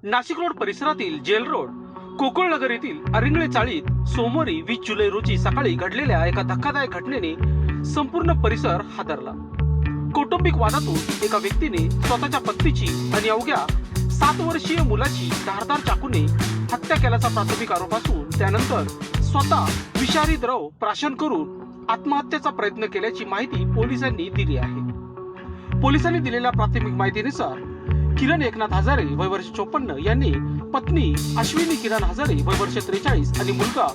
Nashik road परिसरातील gel road कोकळनगर येथील अरिंगळे चाळीत सोमवारी 20 जुलै रोजी सकाळी घडलेल्या एका धक्कादायक घटनेने संपूर्ण परिसर हादरला। कौटुंबिक वादातून एका व्यक्तीने स्वतःच्या पत्नीची आणि अवघ्या 7 वर्षीय मुलाची धारदार चाकूने हत्या केल्याचा प्राथमिक आरोप असून त्यानंतर स्वतः विषारी द्रव प्राशन करून आत्महत्येचा प्रयत्न केल्याची माहिती पोलिसांनी दिली आहे। पोलिसांनी दिलेल्या प्राथमिक माहितीनुसार किरण एकनाथ हजारे वय वर्ष 54 यांनी पत्नी अश्विनी किरण हजारे वय वर्ष 43 आणि मुलगा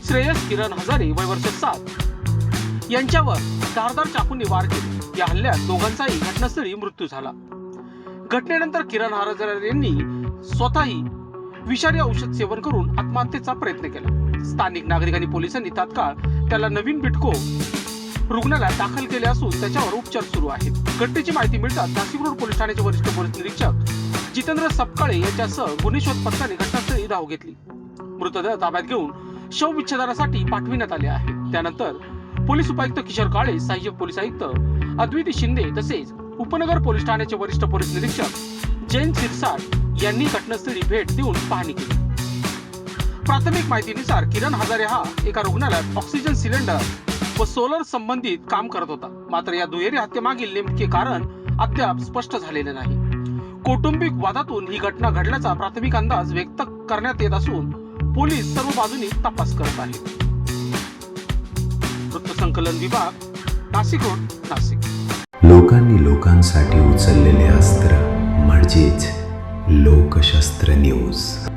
श्रेयस किरण हजारे वय वर्ष 7 यांच्यावर धारदार चाकूने वार केले। या हल्ल्यात दोघांचाही घटनास्थळी मृत्यू झाला। घटनेनंतर किरण हजारे यांनी स्वतःही विषारी औषध सेवन करून आत्महत्येचा प्रयत्न केला। स्थानिक नागरिकांनी पोलिसांनी तात्काळ त्याला नवीन बिटको रुग्णालयात दाखल केले असून त्याच्यावर उपचार सुरू आहेत। घटनेची माहिती मिळताच नाशिक रोड पोलीस ठाण्याचे वरिष्ठ पोलीस निरीक्षक जितेंद्र सपकाळे यांच्यासह गुन्हे शोध पथकाने घटनास्थळी धाव घेतली। मृतदेह ताब्यात घेऊन शवविच्छेदनासाठी पाठविण्यात आले आहे। त्यानंतर पोलीस उपायुक्त किशोर काळे, सहाय्यक पोलीस आयुक्त अद्विती शिंदे तसेच उपनगर पोलीस ठाण्याचे वरिष्ठ पोलीस निरीक्षक जैन सिरसाट यांनी घटनास्थळी भेट देऊन पाहणी केली। प्राथमिक माहितीनुसार किरण हजारे हा एका रुग्णालयात ऑक्सिजन सिलेंडर व सोलर संबंधित काम करत होता। मात्र या दुहेरी हत्येमागील नेमके कारण अद्याप स्पष्ट झालेले नाही। कौटुंबिक वादातून ही घटना घडल्याचा प्राथमिक अंदाज व्यक्त करण्यात येत असून पोलीस सर्व बाजूनी तपास करत आहेत। वृत्तसंकलन विभाग, नाशिक रोड, नाशिक। लोकांनी लोकांसाठी उचललेले अस्त्र म्हणजेच लोकशास्त्र न्यूज।